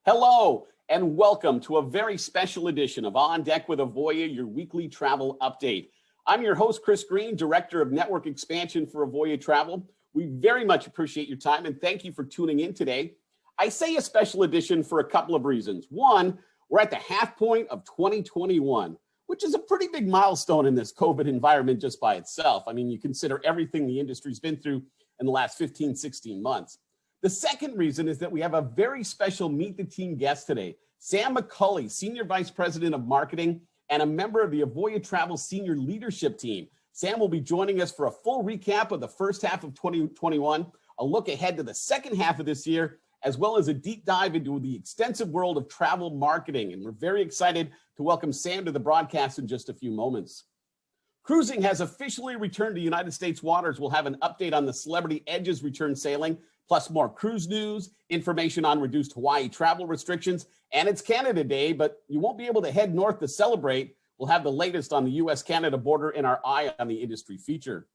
Hello, and welcome to a very special edition of On Deck with Avoya, your weekly travel update. I'm your host, Chris Greene, Director of Network Expansion for Avoya Travel. We very much appreciate your time, and thank you for tuning in today. I say a special edition for a couple of reasons. One, we're at the half point of 2021, which is a pretty big milestone in this COVID environment just by itself. I mean, you consider everything the industry's been through in the last 15, 16 months. The second reason is that we have a very special Meet the Team guest today, Sam McCully, Senior Vice President of Marketing and a member of the Avoya Travel Senior Leadership Team. Sam will be joining us for a full recap of the first half of 2021, a look ahead to the second half of this year, as well as a deep dive into the extensive world of travel marketing. And we're very excited to welcome Sam to the broadcast in just a few moments. Cruising has officially returned to United States waters. We'll have an update on the Celebrity Edge's return sailing, plus more cruise news, information on reduced Hawaii travel restrictions, and it's Canada Day, but you won't be able to head north to celebrate. We'll have the latest on the US-Canada border in our Eye on the Industry feature.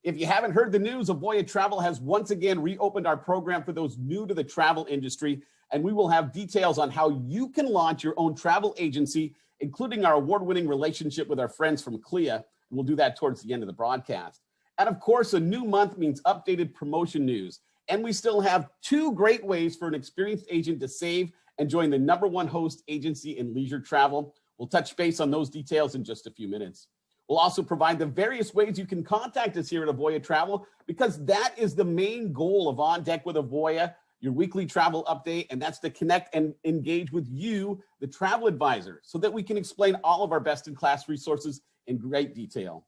If you haven't heard the news, Avoya Travel has once again reopened our program for those new to the travel industry, and we will have details on how you can launch your own travel agency, including our award-winning relationship with our friends from CLIA, and we'll do that towards the end of the broadcast. And of course, a new month means updated promotion news. And we still have two great ways for an experienced agent to save and join the #1 host agency in leisure travel. We'll touch base on those details in just a few minutes. We'll also provide the various ways you can contact us here at Avoya Travel, because that is the main goal of On Deck with Avoya, your weekly travel update, and that's to connect and engage with you, the travel advisor, so that we can explain all of our best-in-class resources in great detail.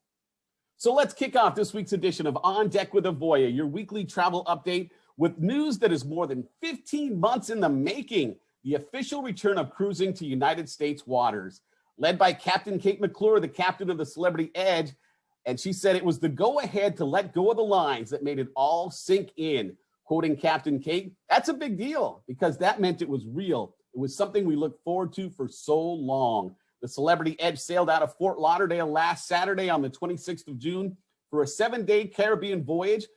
So let's kick off this week's edition of On Deck with Avoya, your weekly travel update with news that is more than 15 months in the making, the official return of cruising to United States waters. Led by Captain Kate McClure, the captain of the Celebrity Edge, and she said it was the go-ahead to let go of the lines that made it all sink in. Quoting Captain Kate, that's a big deal because that meant it was real. It was something we looked forward to for so long. The Celebrity Edge sailed out of Fort Lauderdale last Saturday on the 26th of June for a 7-day Caribbean voyage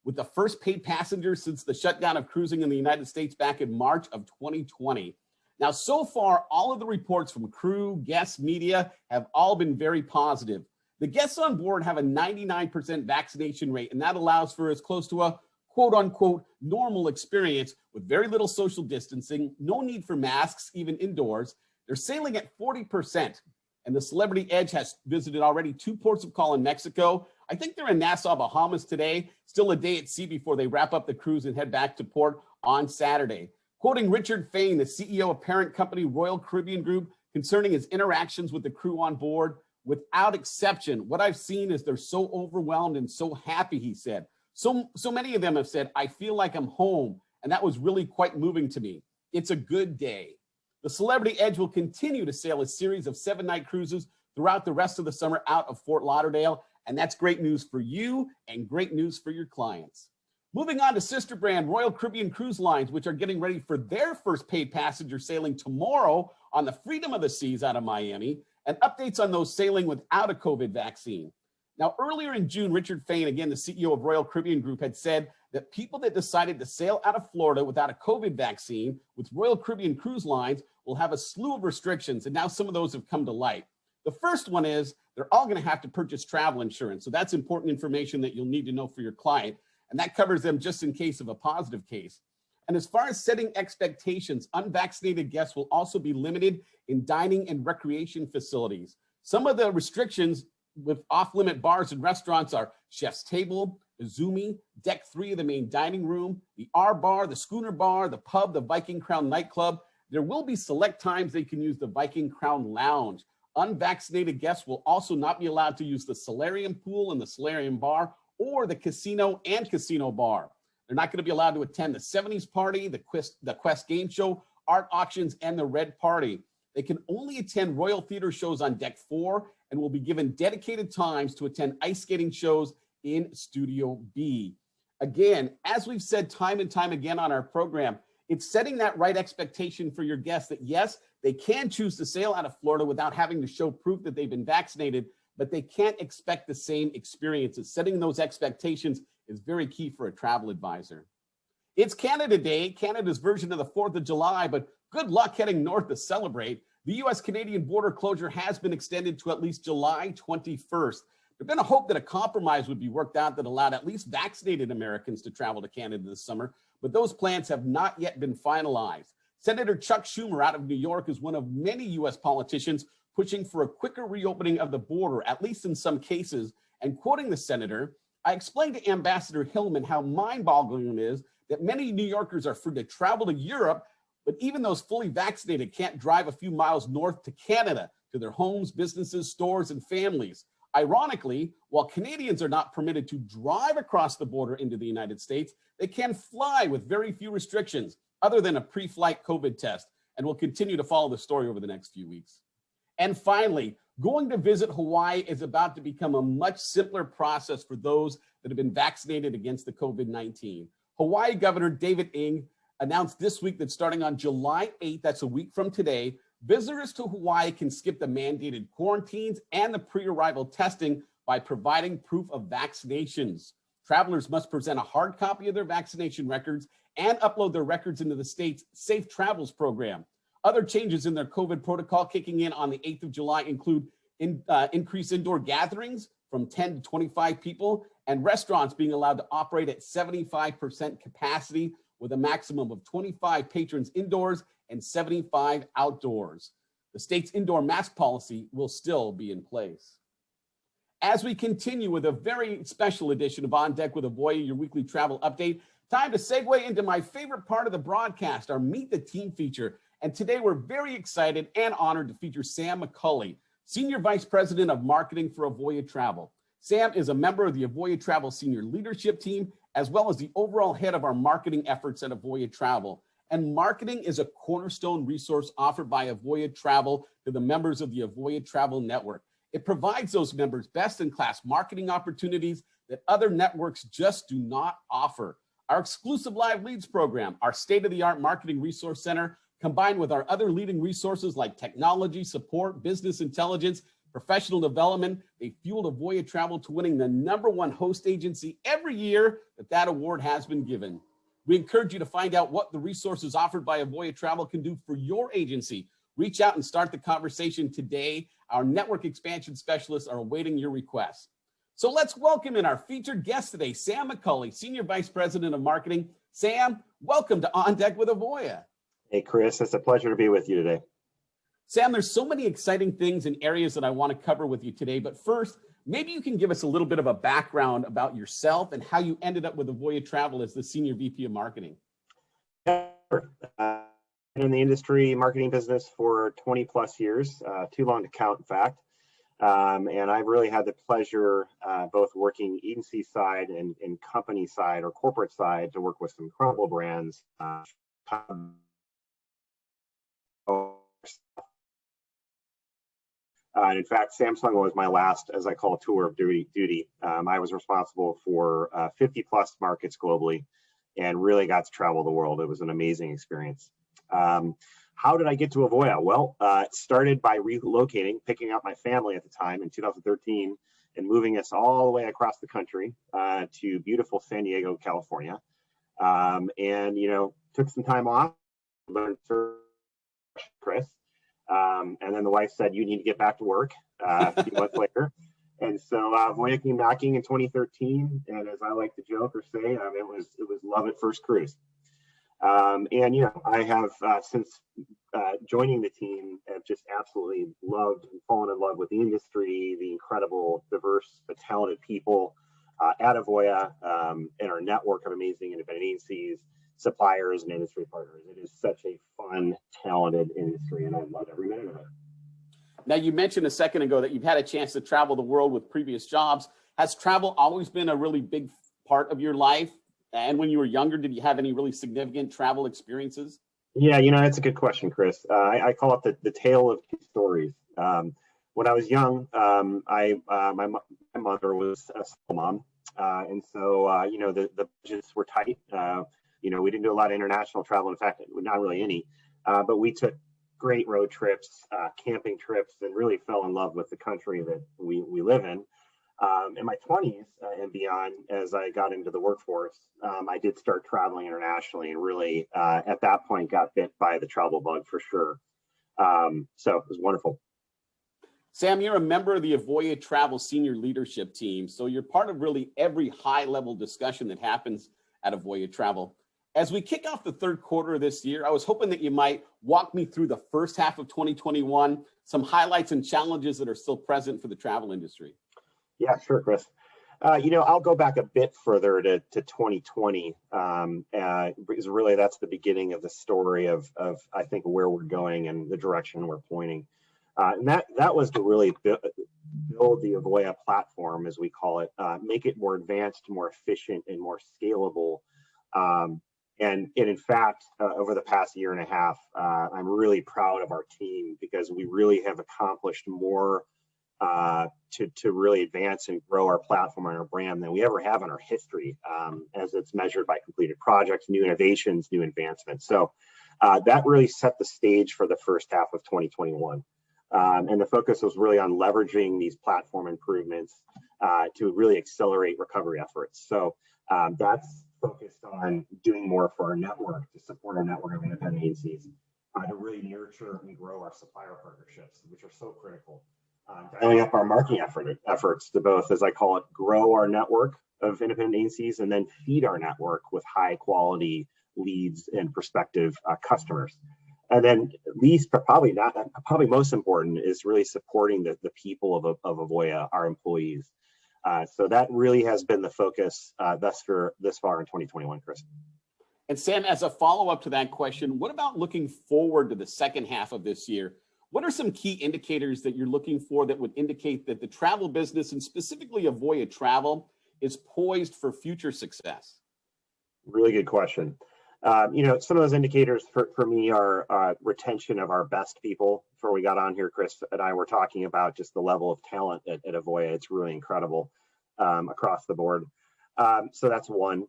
with the first paid passenger since the shutdown of cruising in the United States back in March of 2020. Now, so far, all of the reports from crew, guests, media have all been very positive. The guests on board have a 99% vaccination rate, and that allows for as close to a quote-unquote normal experience with very little social distancing, no need for masks, even indoors. They're sailing at 40%, and the Celebrity Edge has visited already 2 ports of call in Mexico. I think they're in Nassau, Bahamas today, still a day at sea before they wrap up the cruise and head back to port on Saturday. Quoting Richard Fain, the CEO of parent company Royal Caribbean Group, concerning his interactions with the crew on board, without exception, what I've seen is they're so overwhelmed and so happy, he said. So many of them have said, I feel like I'm home, and that was really quite moving to me. It's a good day. The Celebrity Edge will continue to sail a series of 7-night cruises throughout the rest of the summer out of Fort Lauderdale, and that's great news for you and great news for your clients. Moving on to sister brand Royal Caribbean Cruise Lines, which are getting ready for their first paid passenger sailing tomorrow on the Freedom of the Seas out of Miami, and updates on those sailing without a COVID vaccine. Now, earlier in June, Richard Fain, again, the CEO of Royal Caribbean Group, had said that people that decided to sail out of Florida without a COVID vaccine with Royal Caribbean Cruise Lines will have a slew of restrictions, and now some of those have come to light. The first one is they're all going to have to purchase travel insurance, so that's important information that you'll need to know for your client, and that covers them just in case of a positive case. And as far as setting expectations, unvaccinated guests will also be limited in dining and recreation facilities. Some of the restrictions with off-limit bars and restaurants are Chef's Table, Izumi, Deck 3 of the main dining room, the R Bar, the Schooner Bar, the pub, the Viking Crown nightclub. There will be select times they can use the Viking Crown Lounge. Unvaccinated guests will also not be allowed to use the Solarium Pool and the Solarium Bar or the Casino and Casino Bar. They're not going to be allowed to attend the 70s party, the Quest Game Show, art auctions, and the Red Party. They can only attend Royal Theater shows on Deck 4 and will be given dedicated times to attend ice skating shows in Studio B. Again, as we've said time and time again on our program, it's setting that right expectation for your guests that yes, they can choose to sail out of Florida without having to show proof that they've been vaccinated, but they can't expect the same experiences. Setting those expectations is very key for a travel advisor. It's Canada Day, Canada's version of the 4th of July, but good luck heading north to celebrate. The U.S.-Canadian border closure has been extended to at least July 21st. There's been a hope that a compromise would be worked out that allowed at least vaccinated Americans to travel to Canada this summer, but those plans have not yet been finalized. Senator Chuck Schumer out of New York is one of many U.S. politicians pushing for a quicker reopening of the border, at least in some cases. And quoting the senator, I explained to Ambassador Hillman how mind-boggling it is that many New Yorkers are free to travel to Europe, but even those fully vaccinated can't drive a few miles north to Canada, to their homes, businesses, stores, and families. Ironically, while Canadians are not permitted to drive across the border into the United States, they can fly with very few restrictions, other than a pre-flight COVID test, and we'll continue to follow the story over the next few weeks. And finally, going to visit Hawaii is about to become a much simpler process for those that have been vaccinated against the COVID-19. Hawaii Governor David Ng announced this week that starting on July 8th, that's a week from today, visitors to Hawaii can skip the mandated quarantines and the pre-arrival testing by providing proof of vaccinations. Travelers must present a hard copy of their vaccination records and upload their records into the state's Safe Travels program. Other changes in their COVID protocol kicking in on the 8th of July include increased indoor gatherings from 10 to 25 people and restaurants being allowed to operate at 75% capacity with a maximum of 25 patrons indoors and 75 outdoors. The state's indoor mask policy will still be in place. As we continue with a very special edition of On Deck with Avoya, your weekly travel update, time to segue into my favorite part of the broadcast, our Meet the Team feature. And today we're very excited and honored to feature Sam McCully, Senior Vice President of Marketing for Avoya Travel. Sam is a member of the Avoya Travel Senior Leadership Team, as well as the overall head of our marketing efforts at Avoya Travel. And marketing is a cornerstone resource offered by Avoya Travel to the members of the Avoya Travel Network. It provides those members best-in-class marketing opportunities that other networks just do not offer. Our exclusive live leads program, our state-of-the-art marketing resource center, combined with our other leading resources like technology, support, business intelligence, professional development, they fueled Avoya Travel to winning the #1 host agency every year that award has been given. We encourage you to find out what the resources offered by Avoya Travel can do for your agency. Reach out and start the conversation today. Our network expansion specialists are awaiting your requests. So let's welcome in our featured guest today, Sam McCully, Senior Vice President of Marketing. Sam, welcome to On Deck with Avoya. Hey, Chris, it's a pleasure to be with you today. Sam, there's so many exciting things and areas that I want to cover with you today. But first, maybe you can give us a little bit of a background about yourself and how you ended up with Avoya Travel as the Senior VP of Marketing. Yeah, sure. Been in the industry marketing business for 20 plus years, too long to count, in fact. And I've really had the pleasure both working agency side and company side or corporate side to work with some incredible brands. And in fact, Samsung was my last, as I call, tour of duty. I was responsible for 50 plus markets globally and really got to travel the world. It was an amazing experience. How did I get to Avoya? Well, it started by relocating, picking up my family at the time in 2013 and moving us all the way across the country to beautiful San Diego, California. And, you know, took some time off, learned Chris. And then the wife said, you need to get back to work a few months later. And so Avoya came knocking in 2013. And as I like to joke or say, it was love at first cruise. And, you know, I have since joining the team, have just absolutely loved and fallen in love with the industry, the incredible, diverse, but talented people at Avoya and our network of amazing independent agencies, suppliers, and industry partners. It is such a fun, talented industry, and I love every minute of it. Now, you mentioned a second ago that you've had a chance to travel the world with previous jobs. Has travel always been a really big part of your life? And when you were younger, did you have any really significant travel experiences? Yeah, you know, that's a good question, Chris. I call it the tale of two stories. When I was young, my mother was a single mom. And so, you know, the budgets were tight. You know, we didn't do a lot of international travel. In fact, not really any. But we took great road trips, camping trips, and really fell in love with the country that we live in. In my 20s and beyond, as I got into the workforce, I did start traveling internationally, and really at that point got bit by the travel bug for sure. So it was wonderful. Sam, you're a member of the Avoya Travel senior leadership team, so you're part of really every high-level discussion that happens at Avoya Travel. As we kick off the third quarter of this year, I was hoping that you might walk me through the first half of 2021, some highlights and challenges that are still present for the travel industry. Yeah, sure, Chris. I'll go back a bit further to 2020, because really that's the beginning of the story of I think where we're going and the direction we're pointing. And that was to really build the Avoya platform, as we call it, make it more advanced, more efficient, and more scalable. And in fact, over the past year and a half, I'm really proud of our team because we really have accomplished more to really advance and grow our platform and our brand than we ever have in our history, as it's measured by completed projects, new innovations, new advancements. So that really set the stage for the first half of 2021. And the focus was really on leveraging these platform improvements to really accelerate recovery efforts. So that's focused on doing more for our network to support our network of independent agencies, to really nurture and grow our supplier partnerships, which are so critical. Dialing up our marketing efforts to both, as I call it, grow our network of independent agencies and then feed our network with high quality leads and prospective customers. And then least, but probably most important, is really supporting the people of Avoya, our employees. So that really has been the focus this far in 2021, Chris. And Sam, as a follow-up to that question, what about looking forward to the second half of this year? What are some key indicators that you're looking for that would indicate that the travel business, and specifically Avoya Travel, is poised for future success? Really good question. Some of those indicators for me are retention of our best people. Before we got on here, Chris and I were talking about just the level of talent at Avoya. It's really incredible across the board. So that's one.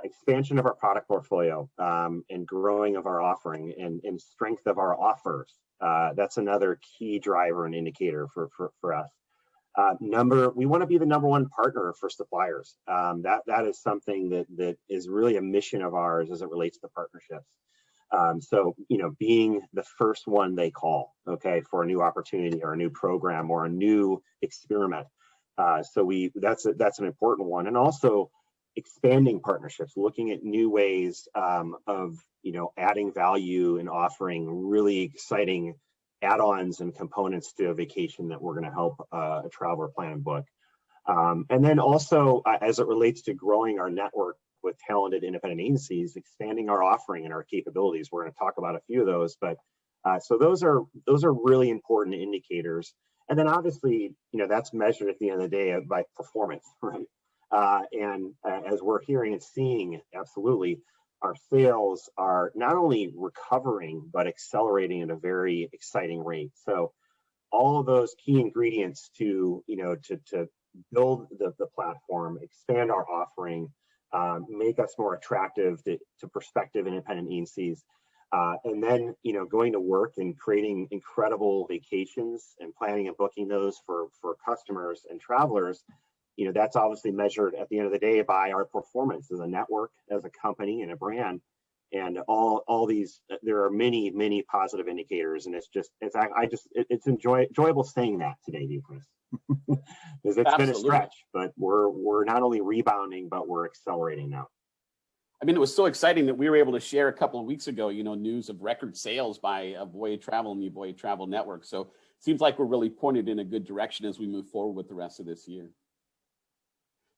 Expansion of our product portfolio and growing of our offering and strength of our offers. That's another key driver and indicator for us. We want to be the number one partner for suppliers. That is something that is really a mission of ours as it relates to partnerships. So being the first one they call, okay, for a new opportunity or a new program or a new experiment. So that's an important one. And also expanding partnerships, looking at new ways of adding value and offering really exciting add-ons and components to a vacation that we're going to help a traveler plan and book. And then also, as it relates to growing our network with talented independent agencies, expanding our offering and our capabilities. We're going to talk about a few of those, but so those are really important indicators. And then obviously, that's measured at the end of the day by performance, right? And as we're hearing and seeing, absolutely, our sales are not only recovering, but accelerating at a very exciting rate. So all of those key ingredients to build the platform, expand our offering, make us more attractive to prospective independent agencies, and then going to work and creating incredible vacations and planning and booking those for customers and travelers. That's obviously measured at the end of the day by our performance as a network, as a company, and a brand, and all these. There are many positive indicators, and it's enjoyable saying that today, Chris, because it's been a stretch, but we're not only rebounding, but we're accelerating now. I mean, it was so exciting that we were able to share a couple of weeks ago, news of record sales by Avoya Travel and the Avoya Travel Network. So it seems like we're really pointed in a good direction as we move forward with the rest of this year.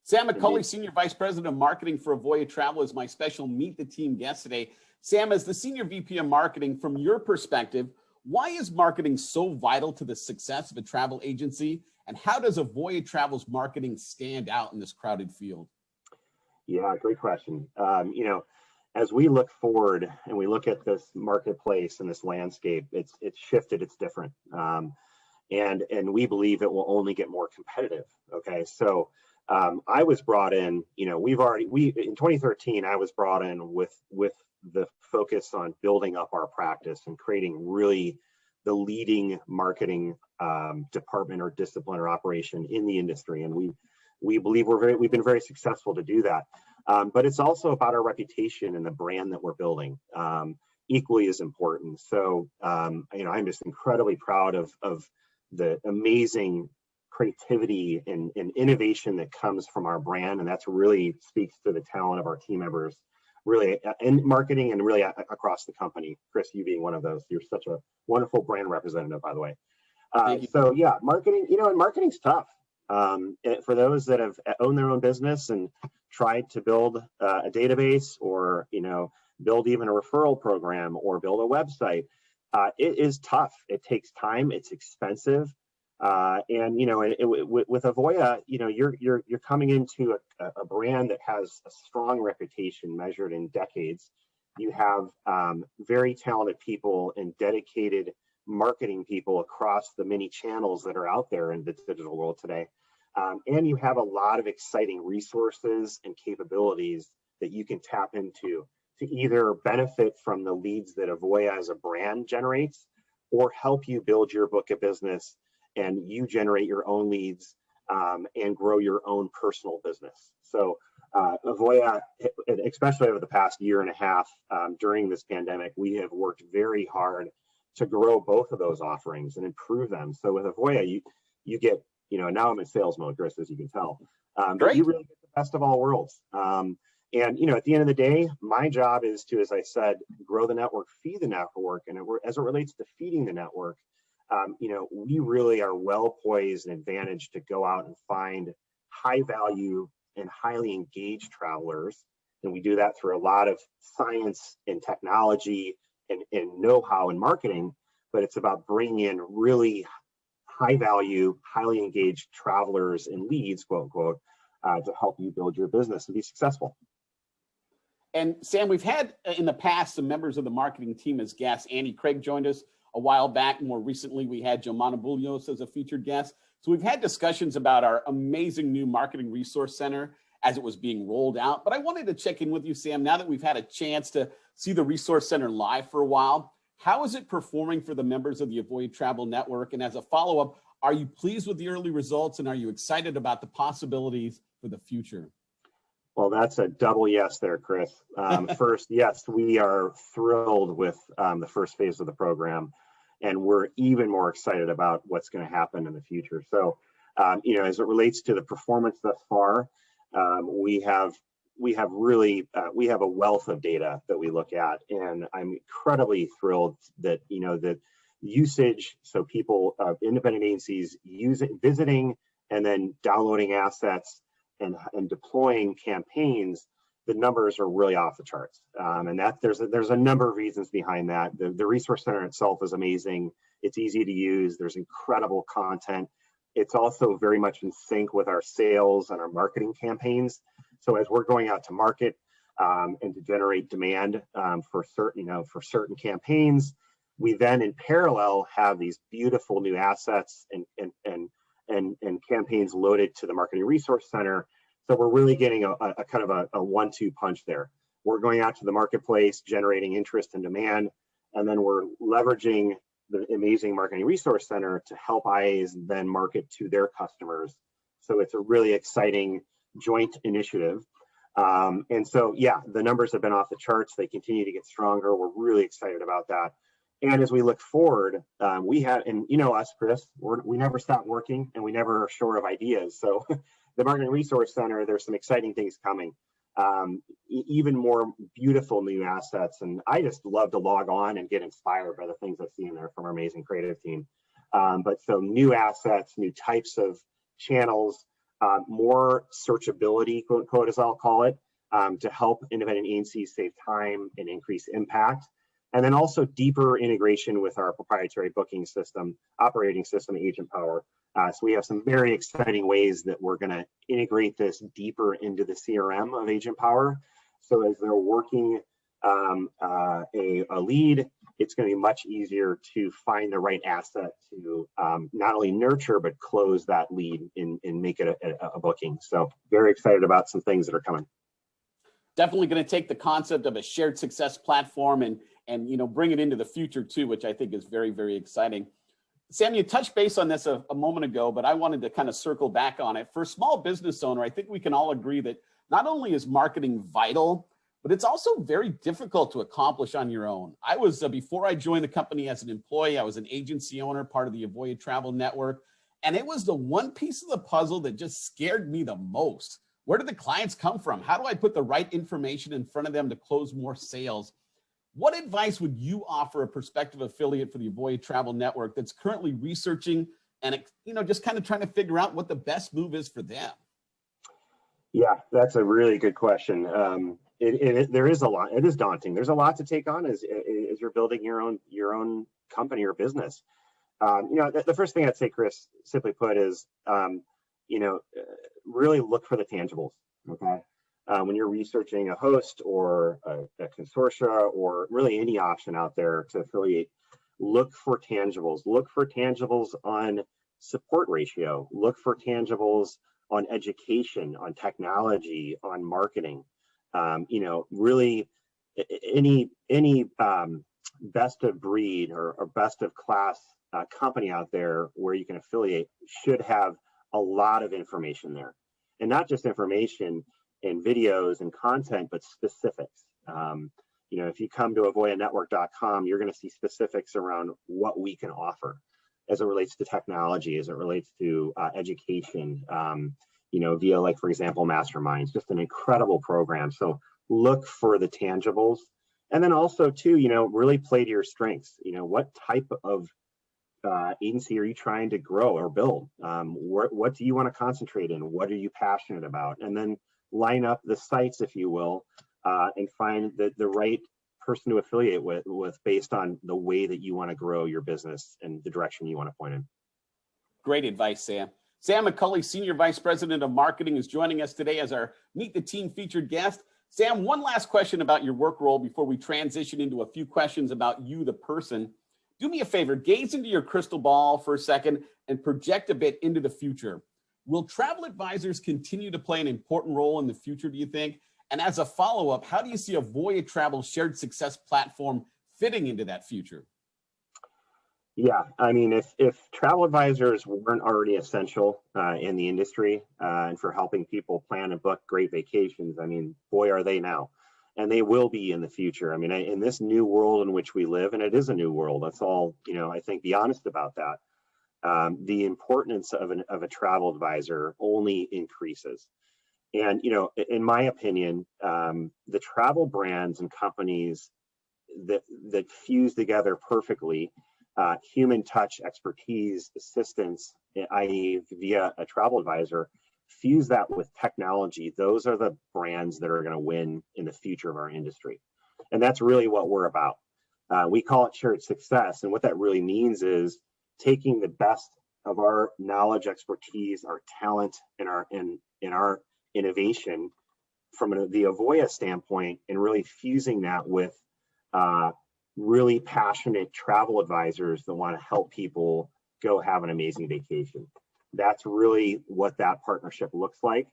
Sam McCully, Senior Vice President of Marketing for Avoya Travel, is my special Meet the Team guest today. Sam, as the Senior VP of Marketing, from your perspective, why is marketing so vital to the success of a travel agency? And how does Avoya Travel's marketing stand out in this crowded field? Yeah, great question. As we look forward and we look at this marketplace and this landscape, it's shifted, it's different. And we believe it will only get more competitive. Okay, so I was brought in, in 2013, I was brought in with the focus on building up our practice and creating really the leading marketing department or discipline or operation in the industry. And we believe we've been very successful to do that. But it's also about our reputation and the brand that we're building, equally as important. So, I'm just incredibly proud of the amazing creativity and innovation that comes from our brand. And that's really speaks to the talent of our team members, really in marketing and really across the company. Chris, you being one of those, you're such a wonderful brand representative, by the way. So yeah, marketing, and marketing's tough. For those that have owned their own business and tried to build a database or, build even a referral program or build a website, it is tough. It takes time. It's expensive. With Avoya, you're coming into a brand that has a strong reputation measured in decades. You have very talented people and dedicated marketing people across the many channels that are out there in the digital world today. And you have a lot of exciting resources and capabilities that you can tap into to either benefit from the leads that Avoya as a brand generates, or help you build your book of business and you generate your own leads and grow your own personal business. So Avoya, especially over the past year and a half during this pandemic, we have worked very hard to grow both of those offerings and improve them. So with Avoya, you get, now I'm in sales mode, Chris, as you can tell, but you really get the best of all worlds. And at the end of the day, my job is to, as I said, grow the network, feed the network. And as it relates to feeding the network, we really are well poised and advantaged to go out and find high value and highly engaged travelers. And we do that through a lot of science and technology and know-how in marketing, but it's about bringing in really high value, highly engaged travelers and leads, quote unquote, to help you build your business and be successful. And Sam, we've had in the past some members of the marketing team as guests. Andy Craig joined us a while back. More recently, we had Jomana Bullios as a featured guest. So we've had discussions about our amazing new marketing resource center as it was being rolled out. But I wanted to check in with you, Sam, now that we've had a chance to see the resource center live for a while. How is it performing for the members of the Avoya Travel Network? And as a follow-up, are you pleased with the early results and are you excited about the possibilities for the future? Well, that's a double yes there, Chris. First, yes, we are thrilled with the first phase of the program, and we're even more excited about what's going to happen in the future. So, as it relates to the performance thus far, we have a wealth of data that we look at, and I'm incredibly thrilled that that usage. So people, independent agencies, visiting and then downloading assets and deploying campaigns, the numbers are really off the charts. And that there's a number of reasons behind that. The resource center itself is amazing. It's easy to use. There's incredible content. It's also very much in sync with our sales and our marketing campaigns. So as we're going out to market and to generate demand for certain campaigns, we then in parallel have these beautiful new assets and campaigns loaded to the marketing resource center. So we're really getting a kind of a 1-2 punch there. We're going out to the marketplace, generating interest and demand, and then we're leveraging the amazing marketing resource center to help IAs then market to their customers. So it's a really exciting joint initiative. And so, yeah, the numbers have been off the charts. They continue to get stronger. We're really excited about that. And as we look forward, we have, and us, Chris, we never stop working and we never are short of ideas. So the Marketing Resource Center, there's some exciting things coming, even more beautiful new assets. And I just love to log on and get inspired by the things I see in there from our amazing creative team. But so new assets, new types of channels, more searchability, quote unquote, as I'll call it, to help independent agencies save time and increase impact. And then also deeper integration with our proprietary booking system, operating system, Agent Power. So we have some very exciting ways that we're going to integrate this deeper into the CRM of Agent Power. So as they're working a lead, it's going to be much easier to find the right asset to not only nurture, but close that lead and make it a booking. So very excited about some things that are coming. Definitely going to take the concept of a shared success platform and bring it into the future too, which I think is very, very exciting. Sam, you touched base on this a moment ago, but I wanted to kind of circle back on it. For a small business owner, I think we can all agree that not only is marketing vital, but it's also very difficult to accomplish on your own. I was, before I joined the company as an employee, I was an agency owner, part of the Avoya Travel network. And it was the one piece of the puzzle that just scared me the most. Where do the clients come from? How do I put the right information in front of them to close more sales? What advice would you offer a prospective affiliate for the Avoya Travel network that's currently researching and just kind of trying to figure out what the best move is for them? Yeah, that's a really good question. There is a lot. It is daunting. There's a lot to take on as you're building your own company or business. The first thing I'd say, Chris, simply put, is really look for the tangibles. Okay, when you're researching a host or a consortia or really any option out there to affiliate, look for tangibles. Look for tangibles on support ratio. Look for tangibles on education, on technology, on marketing. Really any best of breed or best of class company out there where you can affiliate should have a lot of information there, and not just information in videos and content, but specifics. If you come to avoyanetwork.com, you're going to see specifics around what we can offer as it relates to technology, as it relates to education, via, like, for example, Masterminds, just an incredible program. So look for the tangibles. And then also, too, really play to your strengths. What type of agency are you trying to grow or build? What do you want to concentrate in? What are you passionate about? And then line up the sites, if you will, and find the right person to affiliate with based on the way that you want to grow your business and the direction you want to point in. Great advice, Sam. Sam McCully, Senior Vice President of Marketing, is joining us today as our Meet the Team featured guest. Sam, one last question about your work role before we transition into a few questions about you, the person. Do me a favor, gaze into your crystal ball for a second and project a bit into the future. Will travel advisors continue to play an important role in the future, do you think? And as a follow-up, how do you see Avoya Travel shared success platform fitting into that future? Yeah, I mean, if travel advisors weren't already essential in the industry and for helping people plan and book great vacations, I mean, boy, are they now. And they will be in the future. I mean, in this new world in which we live, and it is a new world, let's all, I think, be honest about that. The importance of a travel advisor only increases. And, in my opinion, the travel brands and companies that fuse together perfectly human touch, expertise, assistance, i.e. via a travel advisor, fuse that with technology. Those are the brands that are going to win in the future of our industry. And that's really what we're about. We call it shared success. And what that really means is taking the best of our knowledge, expertise, our talent, and our innovation from the Avoya standpoint, and really fusing that with really passionate travel advisors that want to help people go have an amazing vacation. That's really what that partnership looks like.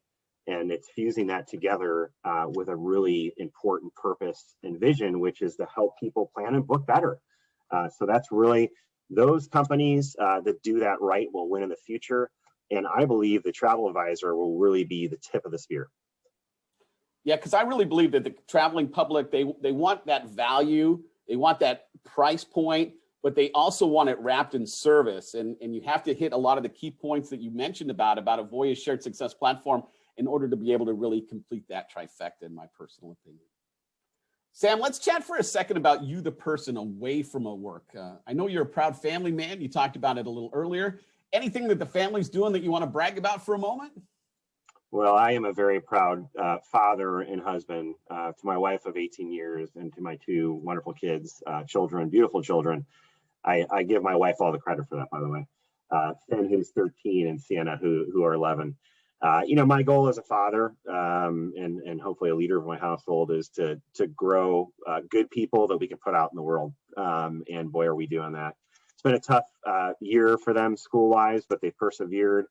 And it's fusing that together with a really important purpose and vision, which is to help people plan and book better. So that's really, those companies that do that right will win in the future. And I believe the travel advisor will really be the tip of the spear. Yeah, because I really believe that the traveling public, they want that value, they want that price point, but they also want it wrapped in service. And you have to hit a lot of the key points that you mentioned about Avoya's shared success platform in order to be able to really complete that trifecta, in my personal opinion. Sam, let's chat for a second about you, the person, away from a work. I know you're a proud family man. You talked about it a little earlier. Anything that the family's doing that you want to brag about for a moment? Well, I am a very proud father and husband to my wife of 18 years and to my two wonderful kids, children, beautiful children. I give my wife all the credit for that, by the way. Finn, who's 13, and Sienna, who are 11. My goal as a father and hopefully a leader of my household is to grow good people that we can put out in the world. And boy, are we doing that. It's been a tough year for them school-wise, but they persevered.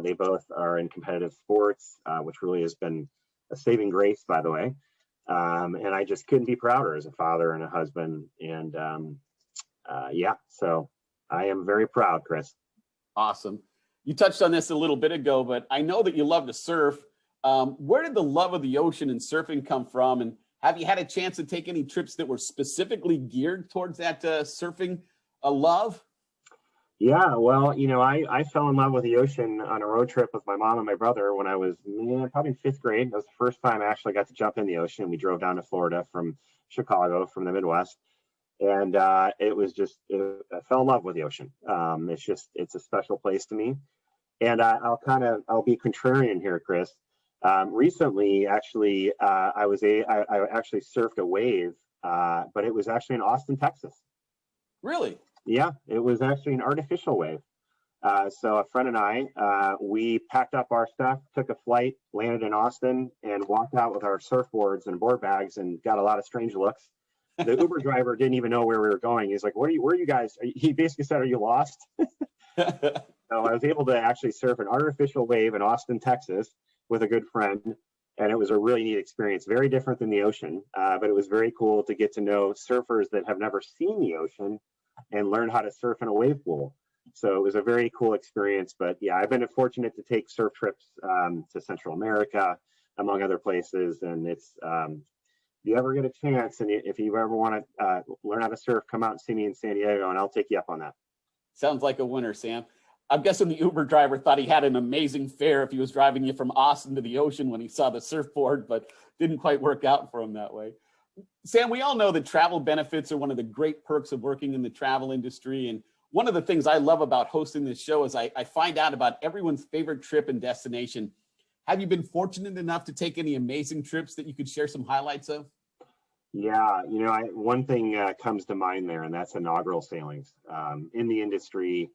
They both are in competitive sports, which really has been a saving grace, by the way. And I just couldn't be prouder as a father and a husband. And so I am very proud, Chris. Awesome. You touched on this a little bit ago, but I know that you love to surf. Where did the love of the ocean and surfing come from? And have you had a chance to take any trips that were specifically geared towards that surfing love? Yeah, well, I fell in love with the ocean on a road trip with my mom and my brother when I was probably in fifth grade. That was the first time I actually got to jump in the ocean. We drove down to Florida from Chicago, from the Midwest. And it was just, I fell in love with the ocean. It's a special place to me. And I'll be contrarian here, Chris. Recently, actually, I actually surfed a wave, but it was actually in Austin, Texas. Really? Yeah, it was actually an artificial wave. So a friend and I, we packed up our stuff, took a flight, landed in Austin, and walked out with our surfboards and board bags, and got a lot of strange looks. The Uber driver didn't even know where we were going. He's like, where are you guys? He basically said, are you lost? So I was able to actually surf an artificial wave in Austin, Texas with a good friend. And it was a really neat experience, very different than the ocean. But it was very cool to get to know surfers that have never seen the ocean and learn how to surf in a wave pool. So it was a very cool experience. But yeah, I've been fortunate to take surf trips to Central America, among other places. And it's, if you ever get a chance, and if you ever want to learn how to surf, come out and see me in San Diego, and I'll take you up on that. Sounds like a winner, Sam. I'm guessing the Uber driver thought he had an amazing fare if he was driving you from Austin to the ocean when he saw the surfboard, but didn't quite work out for him that way. Sam, we all know that travel benefits are one of the great perks of working in the travel industry. And one of the things I love about hosting this show is I find out about everyone's favorite trip and destination. Have you been fortunate enough to take any amazing trips that you could share some highlights of? Yeah, one thing comes to mind there, and that's inaugural sailings. In the industry,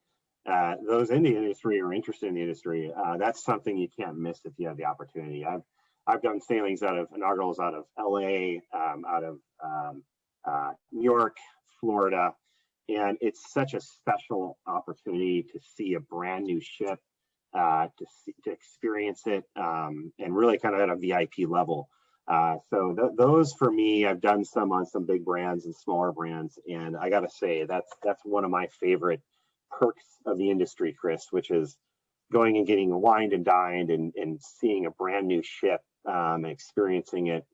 those in the industry or interested in the industry, that's something you can't miss if you have the opportunity. I've done sailings out of inaugurals out of LA, out of New York, Florida, and it's such a special opportunity to see a brand new ship, to experience it, and really kind of at a VIP level. So those for me, I've done some on some big brands and smaller brands, and I got to say that's one of my favorite perks of the industry, Chris, which is going and getting wined and dined and seeing a brand new ship, and experiencing it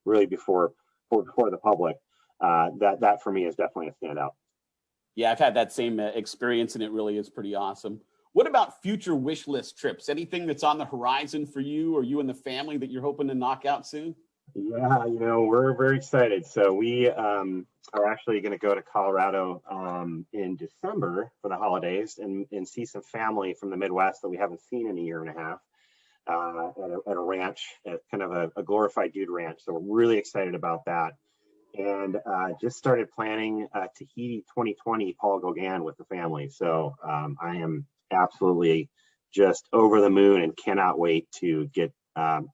really before the public. That for me is definitely a standout. Yeah, I've had that same experience, and it really is pretty awesome. What about future wish list trips? Anything that's on the horizon for you or you and the family that you're hoping to knock out soon? Yeah, we're very excited. So we are actually going to go to Colorado in December for the holidays and see some family from the Midwest that we haven't seen in a year and a half at a ranch, at kind of a glorified dude ranch. So we're really excited about that. And just started planning Tahiti 2020 Paul Gauguin with the family. So I am absolutely just over the moon and cannot wait to get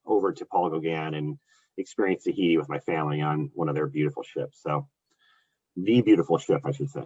over to Paul Gauguin and experience Tahiti with my family on one of their beautiful ships. So the beautiful ship, I should say.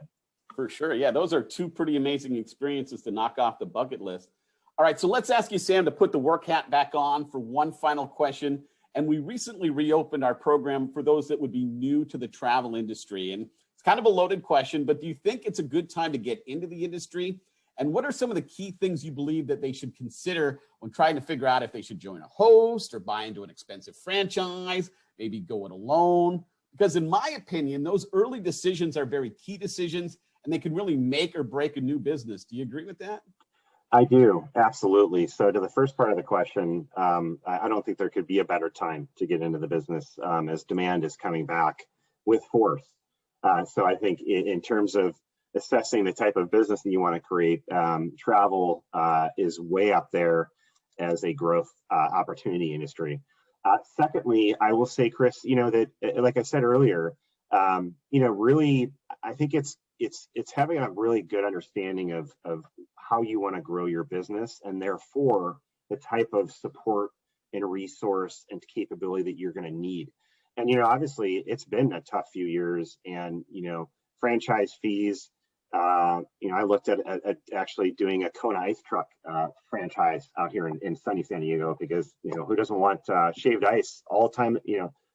For sure. Yeah, those are two pretty amazing experiences to knock off the bucket list. All right, so let's ask you, Sam, to put the work hat back on for one final question. And we recently reopened our program for those that would be new to the travel industry. And it's kind of a loaded question, but do you think it's a good time to get into the industry? And what are some of the key things you believe that they should consider when trying to figure out if they should join a host or buy into an expensive franchise, maybe go it alone? Because in my opinion, those early decisions are very key decisions, and they can really make or break a new business. Do you agree with that? I do, absolutely. So to the first part of the question, I don't think there could be a better time to get into the business as demand is coming back with force. So I think in terms of assessing the type of business that you want to create, travel is way up there as a growth opportunity industry. Secondly, I will say, Chris, that like I said earlier, really, I think it's having a really good understanding of how you want to grow your business, and therefore the type of support and resource and capability that you're going to need. And obviously, it's been a tough few years, and franchise fees. I looked at actually doing a Kona ice truck franchise out here in sunny San Diego because who doesn't want shaved ice all the time?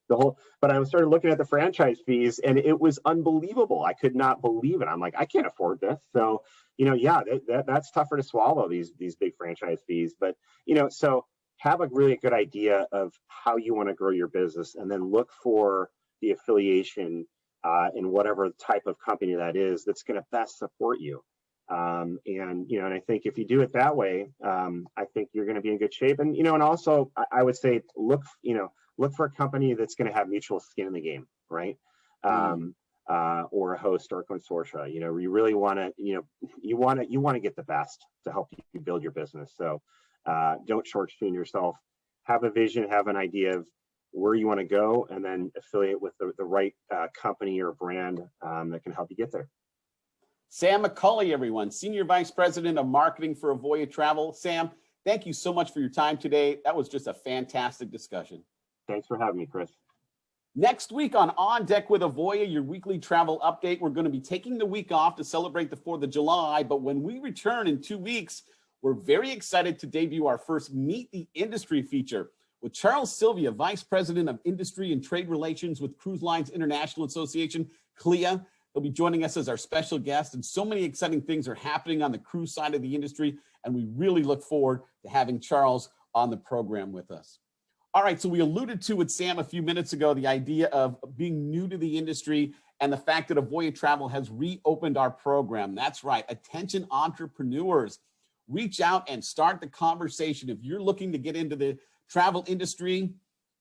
But I started looking at the franchise fees, and it was unbelievable. I could not believe it. I'm like, I can't afford this. So, yeah, that's tougher to swallow, these big franchise fees. But, so have a really good idea of how you want to grow your business, and then look for the affiliation in whatever type of company that is that's going to best support you. And I think if you do it that way, I think you're going to be in good shape. And, and also I would say look for a company that's going to have mutual skin in the game, right? Or a host or a consortia. You really want to, you want to get the best to help you build your business. So don't shortchange yourself. Have a vision, have an idea of where you want to go, and then affiliate with the right company or brand that can help you get there. Sam McCully, everyone, Senior Vice President of Marketing for Avoya Travel. Sam, thank you so much for your time today. That was just a fantastic discussion. Thanks for having me, Chris. Next week on Deck with Avoya, your weekly travel update, we're going to be taking the week off to celebrate the 4th of July. But when we return in 2 weeks, we're very excited to debut our first Meet the Industry feature with Charles Sylvia, Vice President of Industry and Trade Relations with Cruise Lines International Association, CLIA. He'll be joining us as our special guest, and so many exciting things are happening on the cruise side of the industry, and we really look forward to having Charles on the program with us. All right, so we alluded to with Sam a few minutes ago the idea of being new to the industry and the fact that Avoya Travel has reopened our program. That's right, attention entrepreneurs. Reach out and start the conversation. If you're looking to get into the travel industry,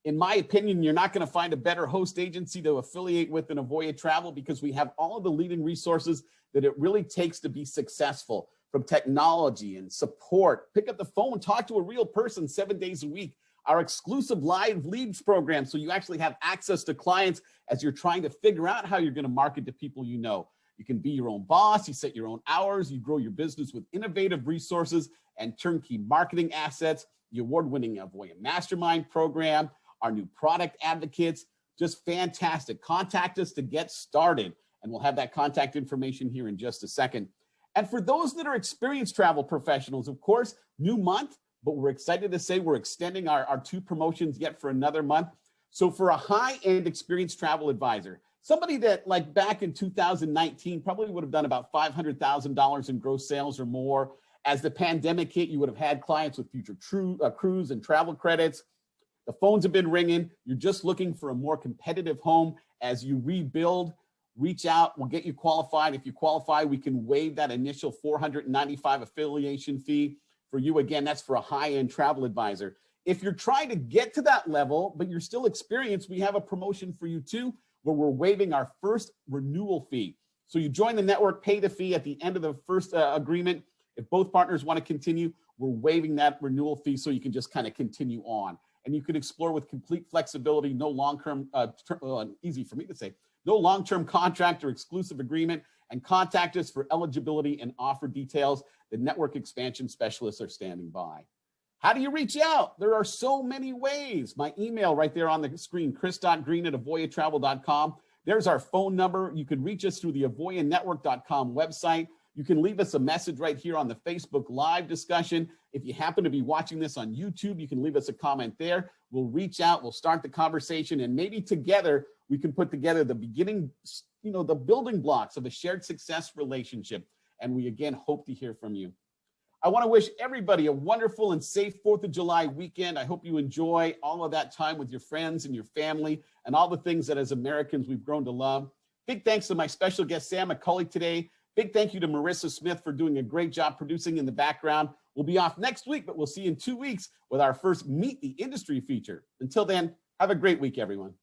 in my opinion, you're not going to find a better host agency to affiliate with than Avoya Travel, because we have all of the leading resources that it really takes to be successful, from technology and support. Pick up the phone, talk to a real person 7 days a week. Our exclusive live leads program, so you actually have access to clients as you're trying to figure out how you're going to market to people you know. You can be your own boss, you set your own hours, you grow your business with innovative resources and turnkey marketing assets, the award-winning Avoya Mastermind program, our new product advocates, just fantastic. Contact us to get started, and we'll have that contact information here in just a second. And for those that are experienced travel professionals, of course, new month, but we're excited to say we're extending our 2 promotions yet for another month. So for a high-end experienced travel advisor, somebody that like back in 2019 probably would have done about $500,000 in gross sales or more. As the pandemic hit, you would have had clients with future cruise and travel credits. The phones have been ringing. You're just looking for a more competitive home as you rebuild. Reach out. We'll get you qualified. If you qualify, we can waive that initial $495 affiliation fee for you. Again, that's for a high-end travel advisor. If you're trying to get to that level, but you're still experienced, we have a promotion for you too, where we're waiving our first renewal fee. So you join the network, pay the fee at the end of the first agreement. If both partners want to continue, we're waiving that renewal fee so you can just kind of continue on. And you can explore with complete flexibility, no long-term, easy for me to say, no long-term contract or exclusive agreement, and contact us for eligibility and offer details. The network expansion specialists are standing by. How do you reach out? There are so many ways. My email right there on the screen, chris.greene@avoyatravel.com. There's our phone number. You can reach us through the avoyanetwork.com website. You can leave us a message right here on the Facebook Live discussion. If you happen to be watching this on YouTube, you can leave us a comment there. We'll reach out, we'll start the conversation, and maybe together we can put together the beginning, the building blocks of a shared success relationship. And we again hope to hear from you. I want to wish everybody a wonderful and safe 4th of July weekend. I hope you enjoy all of that time with your friends and your family and all the things that as Americans we've grown to love. Big thanks to my special guest, Sam McCully, today. Big thank you to Marissa Smith for doing a great job producing in the background. We'll be off next week, but we'll see you in 2 weeks with our first Meet the Industry feature. Until then, have a great week, everyone.